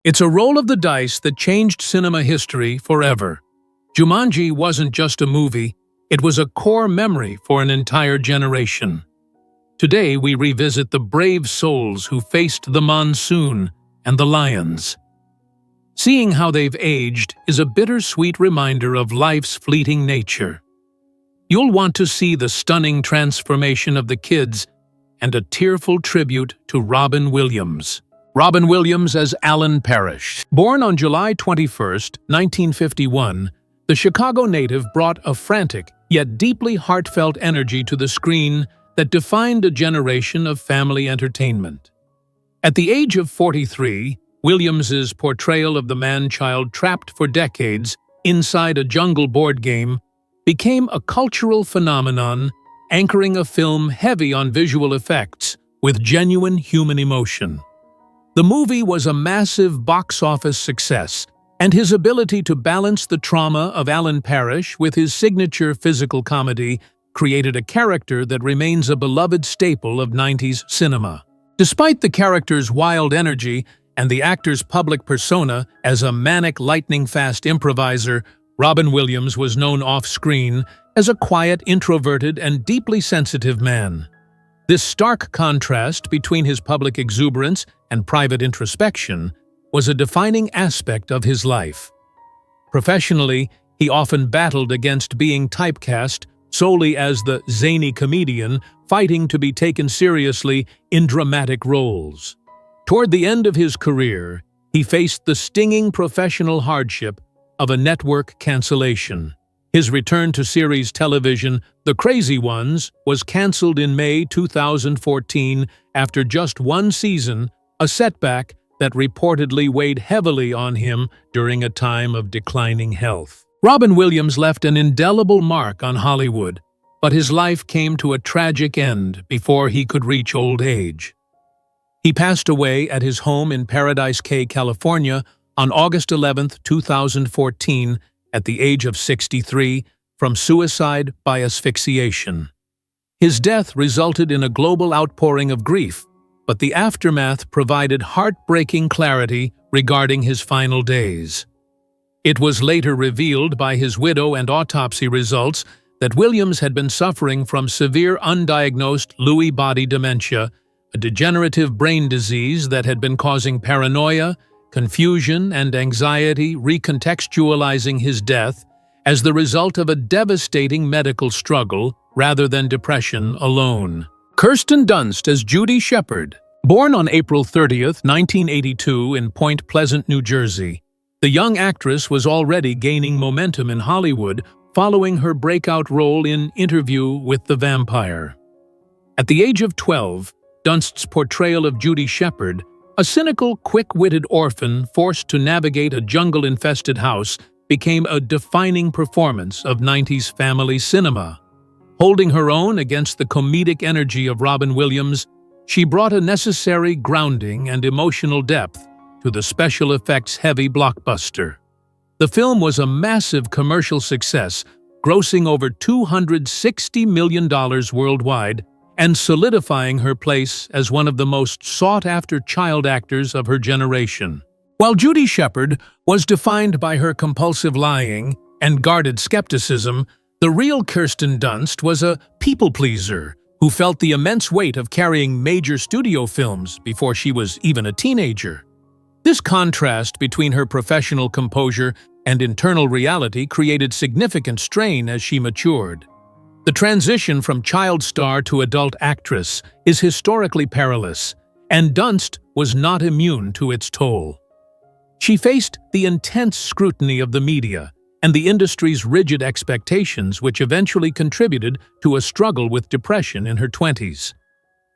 It's a roll of the dice that changed cinema history forever. Jumanji wasn't just a movie, it was a core memory for an entire generation. Today we revisit the brave souls who faced the monsoon and the lions. Seeing how they've aged is a bittersweet reminder of life's fleeting nature. You'll want to see the stunning transformation of the kids and a tearful tribute to Robin Williams. Robin Williams as Alan Parrish. Born on July 21, 1951, the Chicago native brought a frantic yet deeply heartfelt energy to the screen that defined a generation of family entertainment. At the age of 43, Williams's portrayal of the man-child trapped for decades inside a jungle board game became a cultural phenomenon, anchoring a film heavy on visual effects with genuine human emotion. The movie was a massive box office success, and his ability to balance the trauma of Alan Parrish with his signature physical comedy created a character that remains a beloved staple of 90s cinema. Despite the character's wild energy and the actor's public persona as a manic lightning-fast improviser, Robin Williams was known off-screen as a quiet, introverted, and deeply sensitive man. This stark contrast between his public exuberance and private introspection was a defining aspect of his life. Professionally, he often battled against being typecast solely as the zany comedian fighting to be taken seriously in dramatic roles. Toward the end of his career, he faced the stinging professional hardship of a network cancellation. His return to series television, The Crazy Ones, was canceled in May 2014 after just one season, a setback that reportedly weighed heavily on him during a time of declining health. Robin Williams left an indelible mark on Hollywood, but his life came to a tragic end before he could reach old age. He passed away at his home in Paradise Cay, California, on August 11, 2014, at the age of 63, from suicide by asphyxiation. His death resulted in a global outpouring of grief, but the aftermath provided heartbreaking clarity regarding his final days. It was later revealed by his widow and autopsy results that Williams had been suffering from severe undiagnosed Lewy body dementia, a degenerative brain disease that had been causing paranoia, confusion, and anxiety, recontextualizing his death as the result of a devastating medical struggle rather than depression alone. Kirsten Dunst as Judy Shepard. Born on April 30, 1982 in Point Pleasant, New Jersey, the young actress was already gaining momentum in Hollywood following her breakout role in Interview with the Vampire. At the age of 12, Dunst's portrayal of Judy Shepard, a cynical, quick-witted orphan forced to navigate a jungle-infested house, became a defining performance of 90s family cinema. Holding her own against the comedic energy of Robin Williams, she brought a necessary grounding and emotional depth to the special effects-heavy blockbuster. The film was a massive commercial success, grossing over $260 million worldwide, and solidifying her place as one of the most sought-after child actors of her generation. While Judy Shepard was defined by her compulsive lying and guarded skepticism, the real Kirsten Dunst was a people-pleaser who felt the immense weight of carrying major studio films before she was even a teenager. This contrast between her professional composure and internal reality created significant strain as she matured. The transition from child star to adult actress is historically perilous, and Dunst was not immune to its toll. She faced the intense scrutiny of the media and the industry's rigid expectations, which eventually contributed to a struggle with depression in her 20s.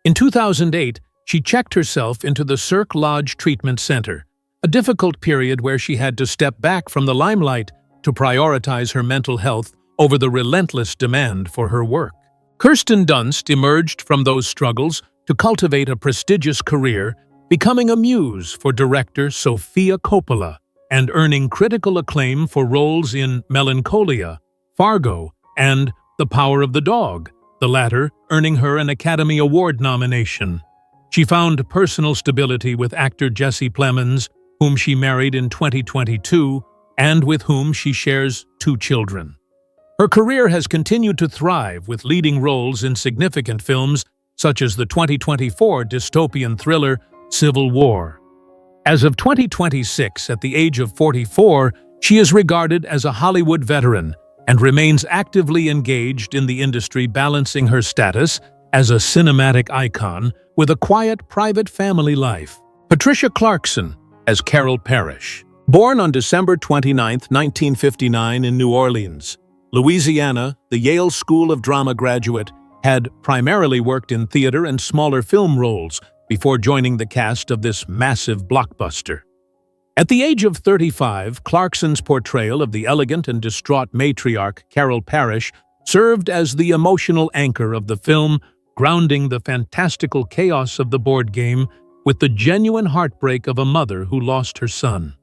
In 2008, she checked herself into the Cirque Lodge Treatment Center, a difficult period where she had to step back from the limelight to prioritize her mental health over the relentless demand for her work. Kirsten Dunst emerged from those struggles to cultivate a prestigious career, becoming a muse for director Sofia Coppola and earning critical acclaim for roles in Melancholia, Fargo, and The Power of the Dog, the latter earning her an Academy Award nomination. She found personal stability with actor Jesse Plemons, whom she married in 2022 and with whom she shares 2 children. Her career has continued to thrive with leading roles in significant films such as the 2024 dystopian thriller Civil War. As of 2026, at the age of 44, she is regarded as a Hollywood veteran and remains actively engaged in the industry, balancing her status as a cinematic icon with a quiet, private family life. Patricia Clarkson as Carol Parrish. Born on December 29, 1959 in New Orleans, Louisiana, the Yale School of Drama graduate had primarily worked in theater and smaller film roles before joining the cast of this massive blockbuster. At the age of 35, Clarkson's portrayal of the elegant and distraught matriarch Carol Parrish served as the emotional anchor of the film, grounding the fantastical chaos of the board game with the genuine heartbreak of a mother who lost her son.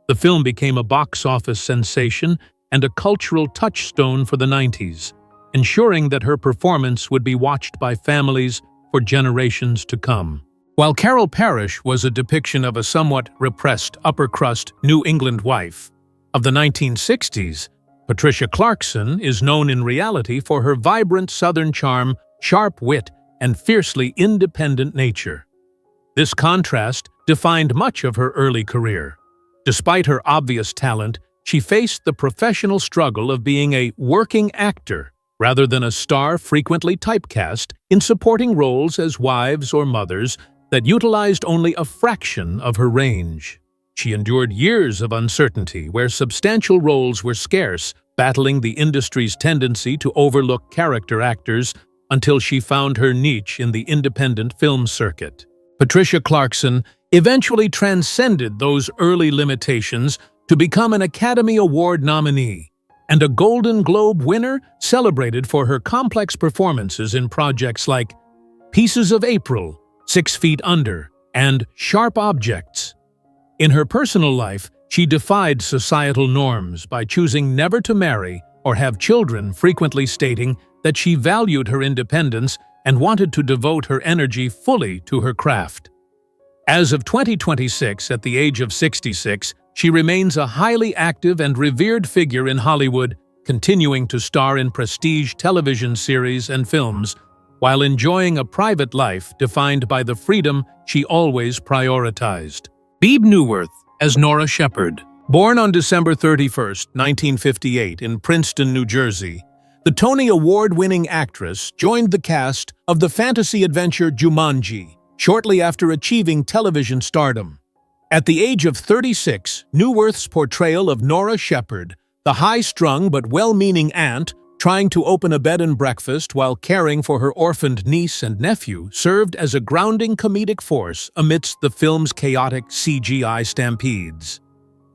The film became a box office sensation and a cultural touchstone for the 90s, ensuring that her performance would be watched by families for generations to come. While Carol Parrish was a depiction of a somewhat repressed upper-crust New England wife of the 1960s, Patricia Clarkson is known in reality for her vibrant Southern charm, sharp wit, and fiercely independent nature. This contrast defined much of her early career. Despite her obvious talent, she faced the professional struggle of being a working actor rather than a star, frequently typecast in supporting roles as wives or mothers that utilized only a fraction of her range. She endured years of uncertainty where substantial roles were scarce, battling the industry's tendency to overlook character actors until she found her niche in the independent film circuit. Patricia Clarkson eventually transcended those early limitations to become an Academy Award nominee and a Golden Globe winner, celebrated for her complex performances in projects like Pieces of April, 6 Feet Under, and Sharp Objects. In her personal life, she defied societal norms by choosing never to marry or have children, frequently stating that she valued her independence and wanted to devote her energy fully to her craft. As of 2026, at the age of 66, she remains a highly active and revered figure in Hollywood, continuing to star in prestige television series and films, while enjoying a private life defined by the freedom she always prioritized. Bebe Neuwirth as Nora Shepherd. Born on December 31, 1958 in Princeton, New Jersey, the Tony Award-winning actress joined the cast of the fantasy adventure Jumanji shortly after achieving television stardom. At the age of 36, Neuwirth's portrayal of Nora Shepherd, the high-strung but well-meaning aunt trying to open a bed and breakfast while caring for her orphaned niece and nephew, served as a grounding comedic force amidst the film's chaotic CGI stampedes.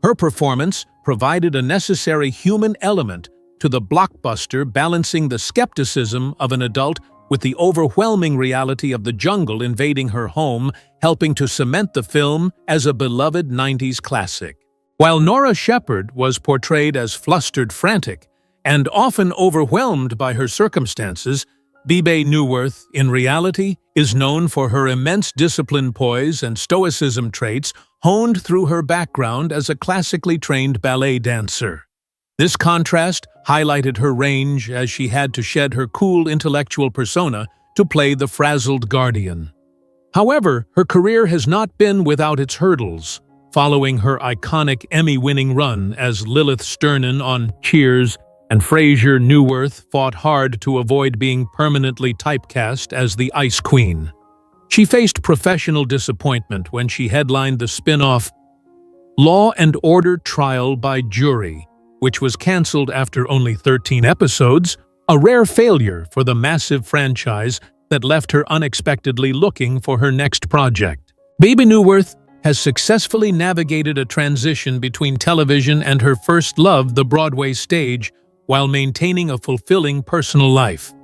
Her performance provided a necessary human element to the blockbuster, balancing the skepticism of an adult with the overwhelming reality of the jungle invading her home, helping to cement the film as a beloved 90s classic. While Nora Shepherd was portrayed as flustered, frantic, and often overwhelmed by her circumstances, Bebe Neuwirth, in reality, is known for her immense discipline, poise, and stoicism traits honed through her background as a classically trained ballet dancer. This contrast highlighted her range as she had to shed her cool intellectual persona to play the frazzled guardian. However, her career has not been without its hurdles. Following her iconic Emmy-winning run as Lilith Sternin on Cheers and Frasier, Neuwirth fought hard to avoid being permanently typecast as the Ice Queen. She faced professional disappointment when she headlined the spin-off Law and Order Trial by Jury, which was canceled after only 13 episodes, a rare failure for the massive franchise that left her unexpectedly looking for her next project. Bebe Neuwirth has successfully navigated a transition between television and her first love, the Broadway stage, while maintaining a fulfilling personal life.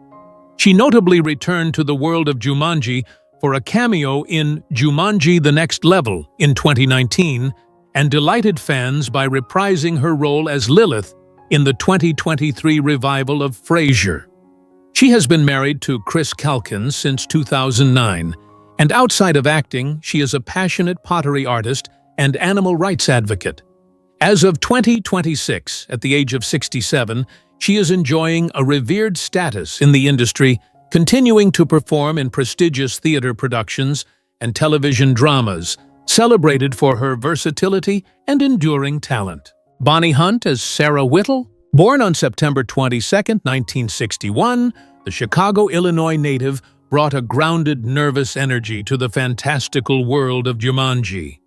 She notably returned to the world of Jumanji for a cameo in Jumanji: The Next Level in 2019, and delighted fans by reprising her role as Lilith in the 2023 revival of Frasier. She has been married to Chris Calkins since 2009, and outside of acting, she is a passionate pottery artist and animal rights advocate. As of 2026, at the age of 67, she is enjoying a revered status in the industry, continuing to perform in prestigious theater productions and television dramas, celebrated for her versatility and enduring talent. Bonnie Hunt as Sarah Whittle. Born on September 22, 1961, the Chicago, Illinois native brought a grounded, nervous energy to the fantastical world of Jumanji.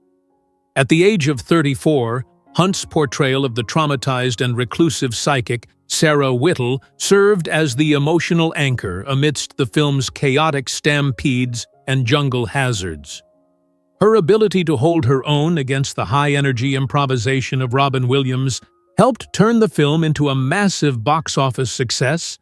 At the age of 34, Hunt's portrayal of the traumatized and reclusive psychic Sarah Whittle served as the emotional anchor amidst the film's chaotic stampedes and jungle hazards. Her ability to hold her own against the high-energy improvisation of Robin Williams helped turn the film into a massive box office success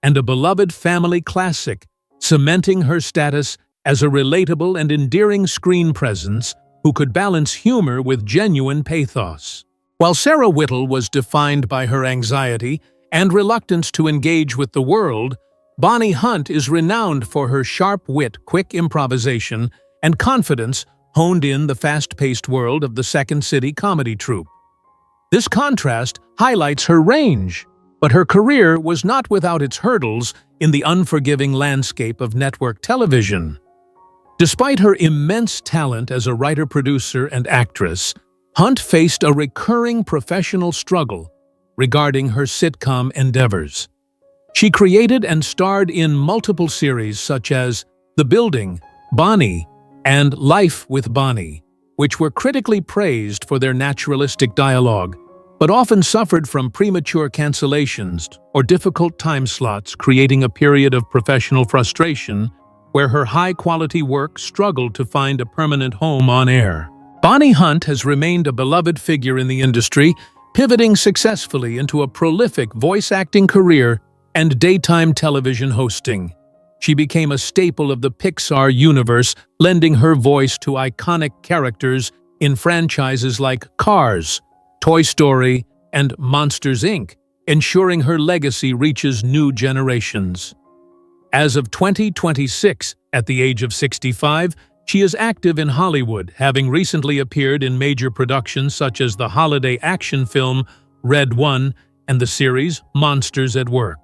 and a beloved family classic, cementing her status as a relatable and endearing screen presence who could balance humor with genuine pathos. While Sarah Whittle was defined by her anxiety and reluctance to engage with the world, Bonnie Hunt is renowned for her sharp wit, quick improvisation, and confidence honed in the fast-paced world of the Second City comedy troupe. This contrast highlights her range, but her career was not without its hurdles in the unforgiving landscape of network television. Despite her immense talent as a writer-producer and actress, Hunt faced a recurring professional struggle regarding her sitcom endeavors. She created and starred in multiple series such as The Building, Bonnie, and Life with Bonnie, which were critically praised for their naturalistic dialogue, but often suffered from premature cancellations or difficult time slots, creating a period of professional frustration where her high-quality work struggled to find a permanent home on air. Bonnie Hunt has remained a beloved figure in the industry, pivoting successfully into a prolific voice-acting career and daytime television hosting. She became a staple of the Pixar universe, lending her voice to iconic characters in franchises like Cars, Toy Story, and Monsters, Inc., ensuring her legacy reaches new generations. As of 2026, at the age of 65, she is active in Hollywood, having recently appeared in major productions such as the holiday action film Red One and the series Monsters at Work.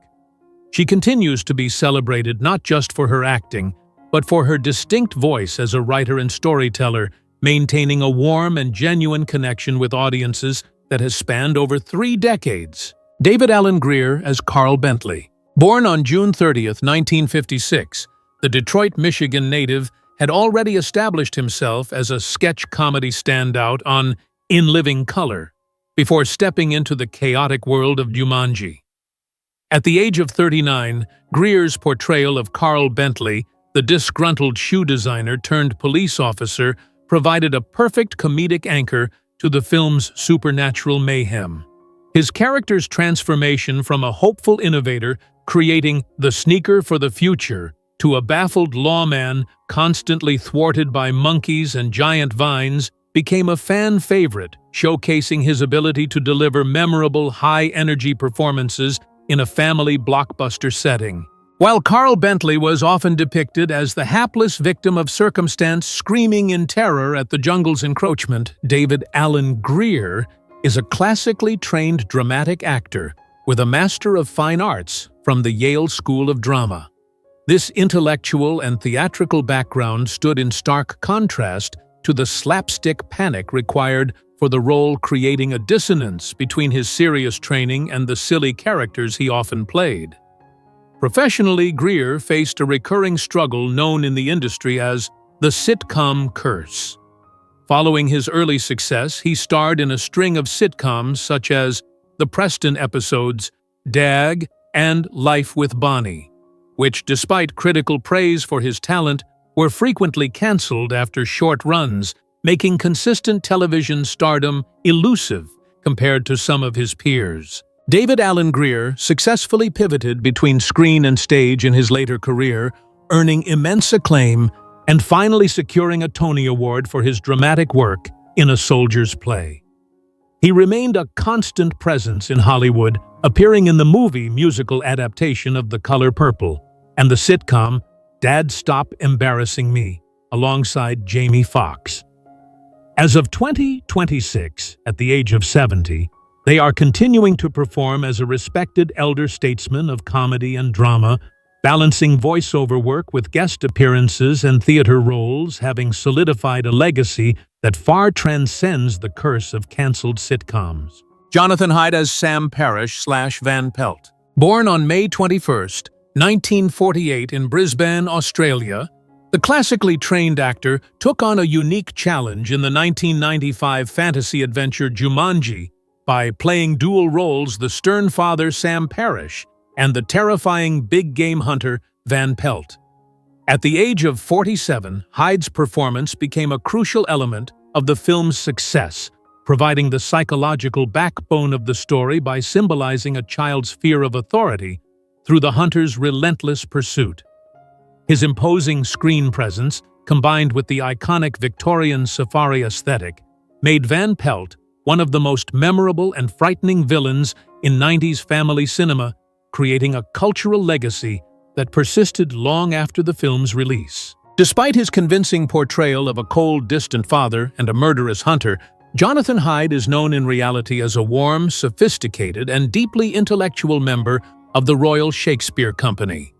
She continues to be celebrated not just for her acting, but for her distinct voice as a writer and storyteller, maintaining a warm and genuine connection with audiences that has spanned over 3 decades. David Alan Grier as Carl Bentley. Born on June 30, 1956, the Detroit, Michigan native had already established himself as a sketch comedy standout on In Living Color, before stepping into the chaotic world of Jumanji. At the age of 39, Grier's portrayal of Carl Bentley, the disgruntled shoe designer turned police officer, provided a perfect comedic anchor to the film's supernatural mayhem. His character's transformation from a hopeful innovator creating the sneaker for the future to a baffled lawman constantly thwarted by monkeys and giant vines became a fan favorite, showcasing his ability to deliver memorable, high-energy performances in a family blockbuster setting. While Carl Bentley was often depicted as the hapless victim of circumstance screaming in terror at the jungle's encroachment, David Alan Grier is a classically trained dramatic actor with a Master of Fine Arts from the Yale School of Drama. This intellectual and theatrical background stood in stark contrast to the slapstick panic required for the role, creating a dissonance between his serious training and the silly characters he often played. Professionally, Grier faced a recurring struggle known in the industry as the sitcom curse. Following his early success, he starred in a string of sitcoms such as the Preston episodes Dag and Life with Bonnie, which, despite critical praise for his talent, were frequently cancelled after short runs, making consistent television stardom elusive compared to some of his peers. David Alan Grier successfully pivoted between screen and stage in his later career, earning immense acclaim and finally securing a Tony Award for his dramatic work in A Soldier's Play. He remained a constant presence in Hollywood, appearing in the movie musical adaptation of The Color Purple and the sitcom Dad Stop Embarrassing Me, alongside Jamie Foxx. As of 2026, at the age of 70, they are continuing to perform as a respected elder statesman of comedy and drama, balancing voiceover work with guest appearances and theater roles, having solidified a legacy that far transcends the curse of cancelled sitcoms. Jonathan Hyde as Sam Parrish/Van Pelt. Born on May 21, 1948 in Brisbane, Australia, the classically trained actor took on a unique challenge in the 1995 fantasy adventure Jumanji by playing dual roles: the stern father Sam Parrish and the terrifying big game hunter Van Pelt. At the age of 47, Hyde's performance became a crucial element of the film's success, providing the psychological backbone of the story by symbolizing a child's fear of authority through the hunter's relentless pursuit. His imposing screen presence, combined with the iconic Victorian safari aesthetic, made Van Pelt one of the most memorable and frightening villains in 90s family cinema, creating a cultural legacy that persisted long after the film's release. Despite his convincing portrayal of a cold, distant father and a murderous hunter, Jonathan Hyde is known in reality as a warm, sophisticated, and deeply intellectual member of the Royal Shakespeare Company.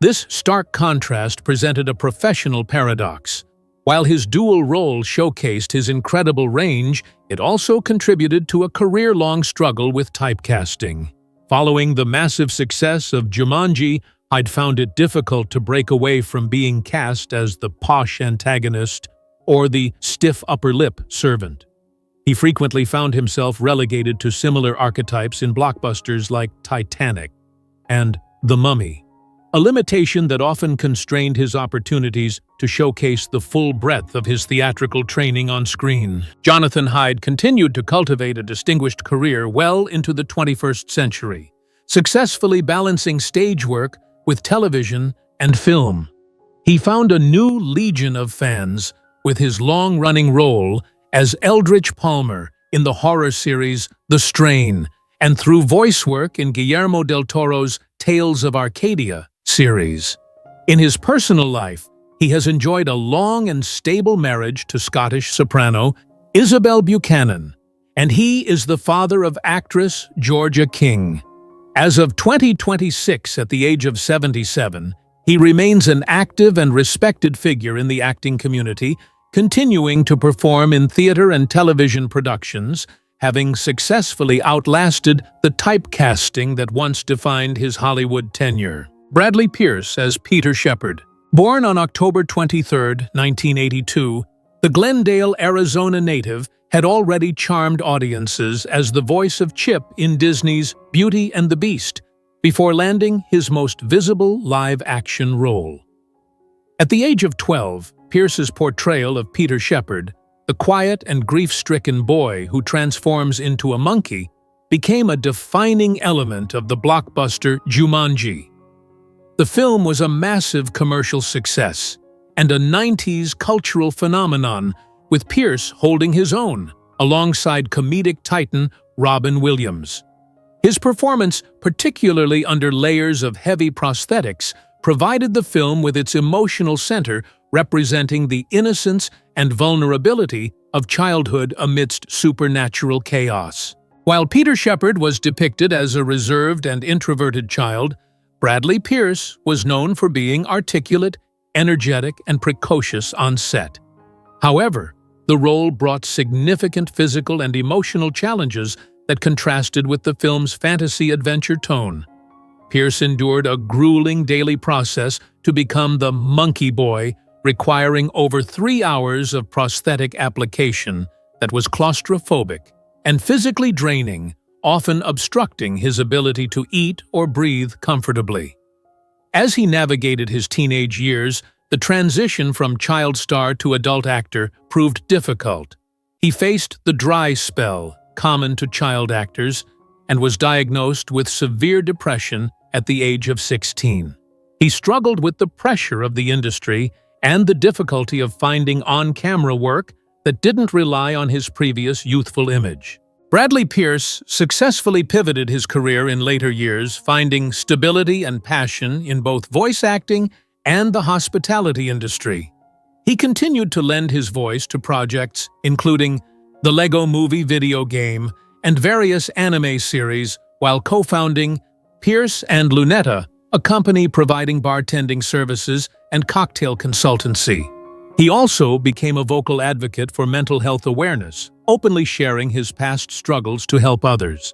This stark contrast presented a professional paradox. While his dual role showcased his incredible range, it also contributed to a career-long struggle with typecasting. Following the massive success of Jumanji, Hyde found it difficult to break away from being cast as the posh antagonist or the stiff upper lip servant. He frequently found himself relegated to similar archetypes in blockbusters like Titanic and The Mummy, a limitation that often constrained his opportunities to showcase the full breadth of his theatrical training on screen. Jonathan Hyde continued to cultivate a distinguished career well into the 21st century, successfully balancing stage work with television and film. He found a new legion of fans with his long-running role as Eldritch Palmer in the horror series The Strain, and through voice work in Guillermo del Toro's Tales of Arcadia series. In his personal life, he has enjoyed a long and stable marriage to Scottish soprano Isabel Buchanan, and he is the father of actress Georgia King. As of 2026, at the age of 77, he remains an active and respected figure in the acting community, continuing to perform in theater and television productions, having successfully outlasted the typecasting that once defined his Hollywood tenure. Bradley Pierce as Peter Shepard. Born on October 23, 1982, the Glendale, Arizona native had already charmed audiences as the voice of Chip in Disney's Beauty and the Beast, before landing his most visible live-action role. At the age of 12, Pierce's portrayal of Peter Shepard, the quiet and grief-stricken boy who transforms into a monkey, became a defining element of the blockbuster Jumanji. The film was a massive commercial success and a 90s cultural phenomenon, with Pierce holding his own, alongside comedic titan Robin Williams. His performance, particularly under layers of heavy prosthetics, provided the film with its emotional center, representing the innocence and vulnerability of childhood amidst supernatural chaos. While Peter Shepard was depicted as a reserved and introverted child, Bradley Pierce was known for being articulate, energetic, and precocious on set. However, the role brought significant physical and emotional challenges that contrasted with the film's fantasy-adventure tone. Pierce endured a grueling daily process to become the Monkey Boy, requiring over 3 hours of prosthetic application that was claustrophobic and physically draining, often obstructing his ability to eat or breathe comfortably. As he navigated his teenage years, the transition from child star to adult actor proved difficult. He faced the dry spell, common to child actors, and was diagnosed with severe depression at the age of 16. He struggled with the pressure of the industry and the difficulty of finding on-camera work that didn't rely on his previous youthful image. Bradley Pierce successfully pivoted his career in later years, finding stability and passion in both voice acting and the hospitality industry. He continued to lend his voice to projects including the Lego Movie video game and various anime series while co-founding Pierce and Lunetta, a company providing bartending services and cocktail consultancy. He also became a vocal advocate for mental health awareness, openly sharing his past struggles to help others.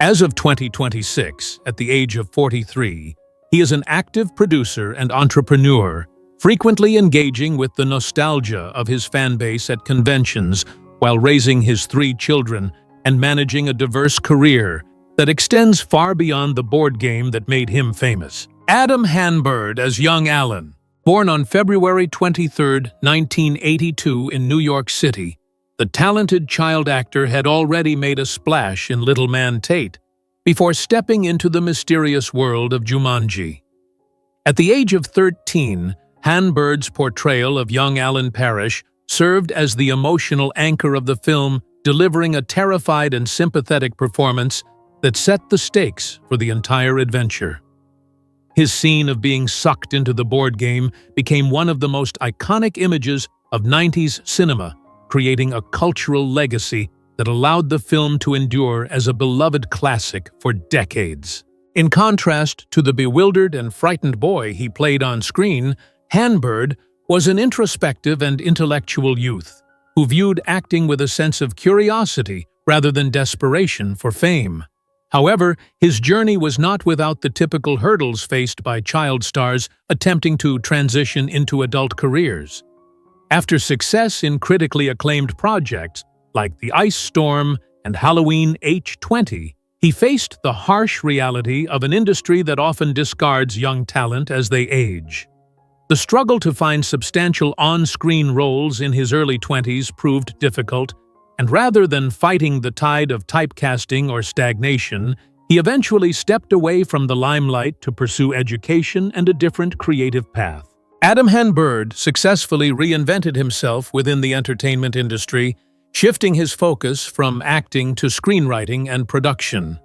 As of 2026, at the age of 43, he is an active producer and entrepreneur, frequently engaging with the nostalgia of his fan base at conventions while raising his 3 children and managing a diverse career that extends far beyond the board game that made him famous. Adam Hanbird as young Alan. Born on February 23, 1982 in New York City, the talented child actor had already made a splash in Little Man Tate before stepping into the mysterious world of Jumanji. At the age of 13, Hanbird's portrayal of young Alan Parrish served as the emotional anchor of the film, delivering a terrified and sympathetic performance that set the stakes for the entire adventure. His scene of being sucked into the board game became one of the most iconic images of 90s cinema, creating a cultural legacy that allowed the film to endure as a beloved classic for decades. In contrast to the bewildered and frightened boy he played on screen, Hanbird was an introspective and intellectual youth who viewed acting with a sense of curiosity rather than desperation for fame. However, his journey was not without the typical hurdles faced by child stars attempting to transition into adult careers. After success in critically acclaimed projects like The Ice Storm and Halloween H20, he faced the harsh reality of an industry that often discards young talent as they age. The struggle to find substantial on-screen roles in his early 20s proved difficult, and rather than fighting the tide of typecasting or stagnation, he eventually stepped away from the limelight to pursue education and a different creative path. Adam Hanbird successfully reinvented himself within the entertainment industry, shifting his focus from acting to screenwriting and production.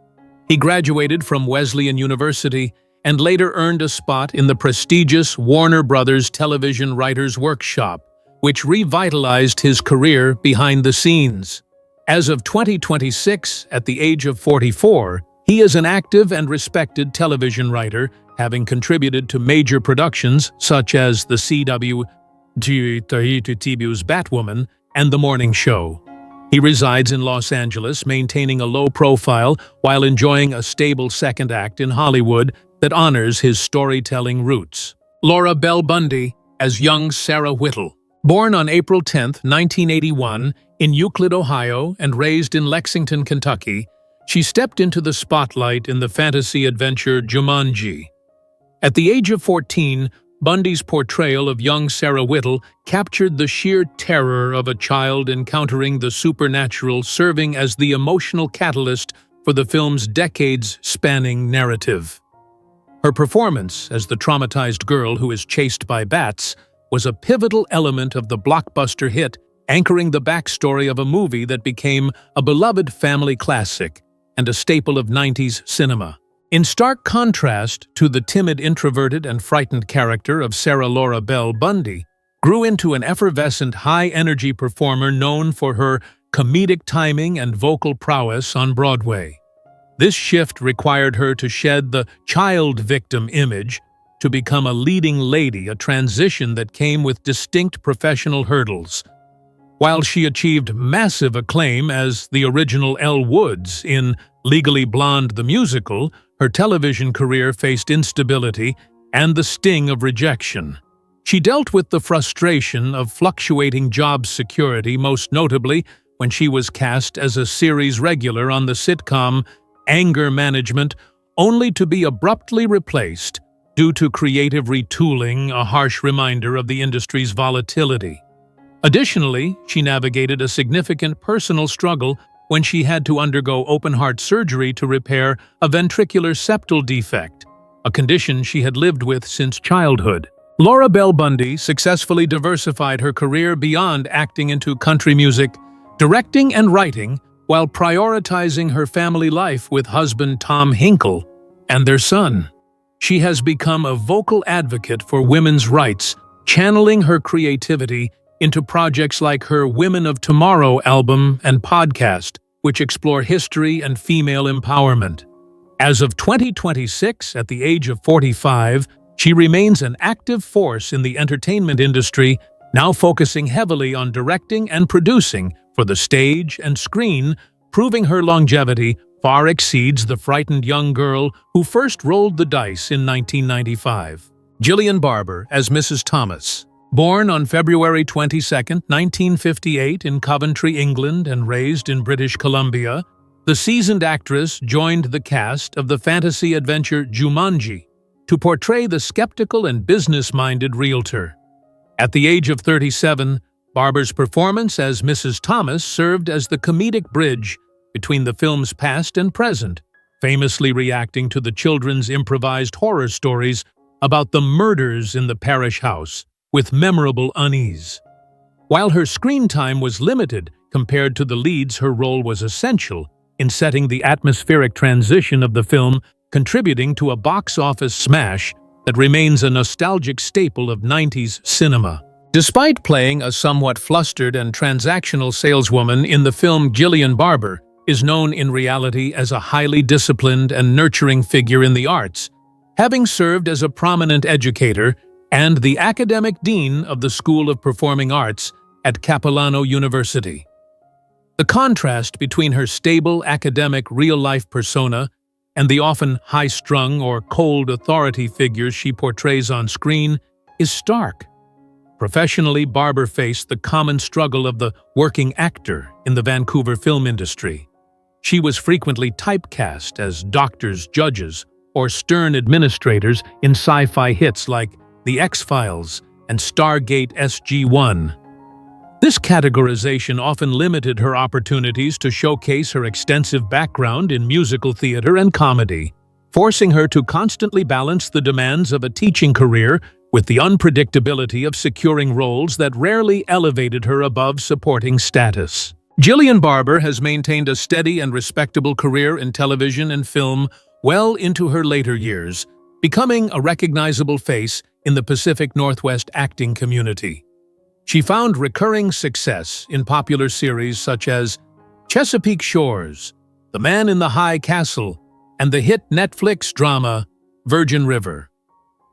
He graduated from Wesleyan University and later earned a spot in the prestigious Warner Brothers Television Writers' Workshop, which revitalized his career behind the scenes. As of 2026, at the age of 44, he is an active and respected television writer, having contributed to major productions such as the CW TV's Batwoman and The Morning Show. He resides in Los Angeles, maintaining a low profile while enjoying a stable second act in Hollywood that honors his storytelling roots. Laura Bell Bundy as young Sarah Whittle. Born on April 10, 1981, in Euclid, Ohio, and raised in Lexington, Kentucky, she stepped into the spotlight in the fantasy adventure Jumanji. At the age of 14, Bundy's portrayal of young Sarah Whittle captured the sheer terror of a child encountering the supernatural, serving as the emotional catalyst for the film's decades-spanning narrative. Her performance as the traumatized girl who is chased by bats was a pivotal element of the blockbuster hit, anchoring the backstory of a movie that became a beloved family classic and a staple of 90s cinema. In stark contrast to the timid, introverted, and frightened character of Sarah Laura Bell Bundy, grew into an effervescent, high-energy performer known for her comedic timing and vocal prowess on Broadway. This shift required her to shed the child victim image to become a leading lady, a transition that came with distinct professional hurdles. While she achieved massive acclaim as the original Elle Woods in Legally Blonde the Musical, her television career faced instability and the sting of rejection. She dealt with the frustration of fluctuating job security, most notably when she was cast as a series regular on the sitcom Anger Management, only to be abruptly replaced due to creative retooling, a harsh reminder of the industry's volatility. Additionally, she navigated a significant personal struggle when she had to undergo open-heart surgery to repair a ventricular septal defect, a condition she had lived with since childhood. Laura Bell Bundy successfully diversified her career beyond acting into country music, directing and writing, while prioritizing her family life with husband Tom Hinkle and their son. She has become a vocal advocate for women's rights, channeling her creativity into projects like her Women of Tomorrow album and podcast, which explore history and female empowerment. As of 2026, at the age of 45, she remains an active force in the entertainment industry, now focusing heavily on directing and producing for the stage and screen, proving her longevity far exceeds the frightened young girl who first rolled the dice in 1995. Jillian Barber as Mrs. Thomas. Born on February 22, 1958 in Coventry, England, and raised in British Columbia, the seasoned actress joined the cast of the fantasy adventure Jumanji to portray the skeptical and business-minded realtor. At the age of 37, Barber's performance as Mrs. Thomas served as the comedic bridge between the film's past and present, famously reacting to the children's improvised horror stories about the murders in the parish house with memorable unease. While her screen time was limited compared to the leads, her role was essential in setting the atmospheric transition of the film, contributing to a box office smash that remains a nostalgic staple of 90s cinema. Despite playing a somewhat flustered and transactional saleswoman in the film, Jillian Barber is known in reality as a highly disciplined and nurturing figure in the arts, having served as a prominent educator and the academic dean of the School of Performing Arts at Capilano University. The contrast between her stable academic real-life persona and the often high-strung or cold authority figures she portrays on screen is stark. Professionally, Barber faced the common struggle of the working actor in the Vancouver film industry. She was frequently typecast as doctors, judges, or stern administrators in sci-fi hits like The X-Files and Stargate SG-1. This categorization often limited her opportunities to showcase her extensive background in musical theater and comedy, forcing her to constantly balance the demands of a teaching career with the unpredictability of securing roles that rarely elevated her above supporting status. Jillian Barber has maintained a steady and respectable career in television and film well into her later years, becoming a recognizable face in the Pacific Northwest acting community. She found recurring success in popular series such as Chesapeake Shores, The Man in the High Castle, and the hit Netflix drama Virgin River.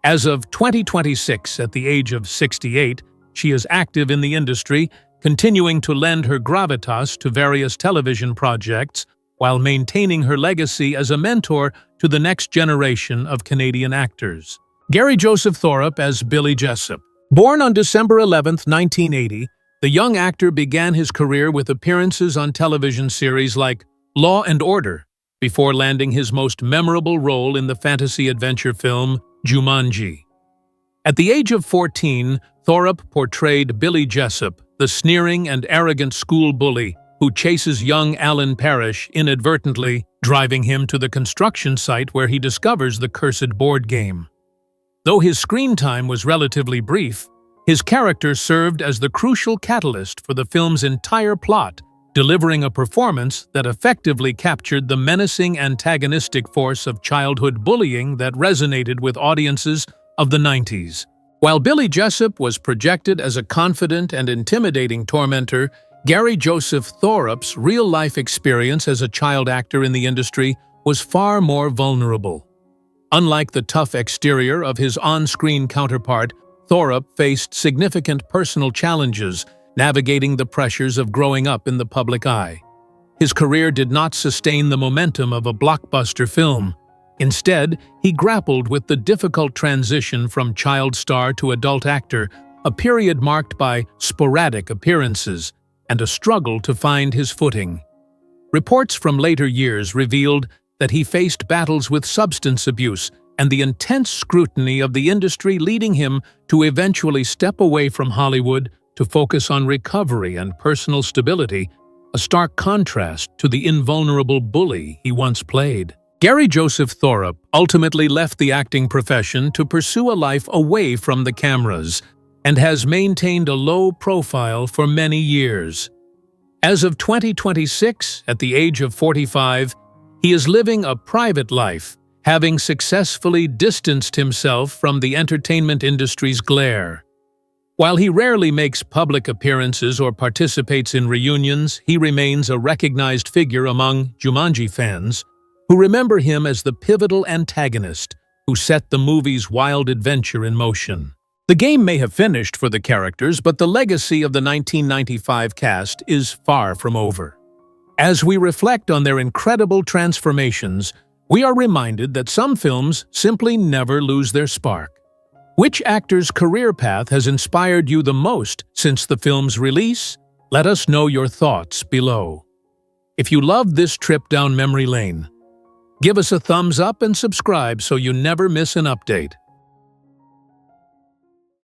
As of 2026, at the age of 68, she is active in the industry, continuing to lend her gravitas to various television projects while maintaining her legacy as a mentor to the next generation of Canadian actors. Gary Joseph Thorup as Billy Jessup. Born on December 11, 1980, the young actor began his career with appearances on television series like Law and Order, before landing his most memorable role in the fantasy adventure film Jumanji. At the age of 14, Thorup portrayed Billy Jessup, the sneering and arrogant school bully who chases young Alan Parrish inadvertently, driving him to the construction site where he discovers the cursed board game. Though his screen time was relatively brief, his character served as the crucial catalyst for the film's entire plot, delivering a performance that effectively captured the menacing antagonistic force of childhood bullying that resonated with audiences of the 90s. While Billy Jessup was projected as a confident and intimidating tormentor, Gary Joseph Thorup's real-life experience as a child actor in the industry was far more vulnerable. Unlike the tough exterior of his on-screen counterpart, Thorup faced significant personal challenges navigating the pressures of growing up in the public eye. His career did not sustain the momentum of a blockbuster film. Instead, he grappled with the difficult transition from child star to adult actor, a period marked by sporadic appearances and a struggle to find his footing. Reports from later years revealed that he faced battles with substance abuse and the intense scrutiny of the industry, leading him to eventually step away from Hollywood to focus on recovery and personal stability, a stark contrast to the invulnerable bully he once played. Gary Joseph Thorup ultimately left the acting profession to pursue a life away from the cameras and has maintained a low profile for many years. As of 2026, at the age of 45, he is living a private life, having successfully distanced himself from the entertainment industry's glare. While he rarely makes public appearances or participates in reunions, he remains a recognized figure among Jumanji fans, who remember him as the pivotal antagonist who set the movie's wild adventure in motion. The game may have finished for the characters, but the legacy of the 1995 cast is far from over. As we reflect on their incredible transformations, we are reminded that some films simply never lose their spark. Which actor's career path has inspired you the most since the film's release? Let us know your thoughts below. If you loved this trip down memory lane, give us a thumbs up and subscribe so you never miss an update.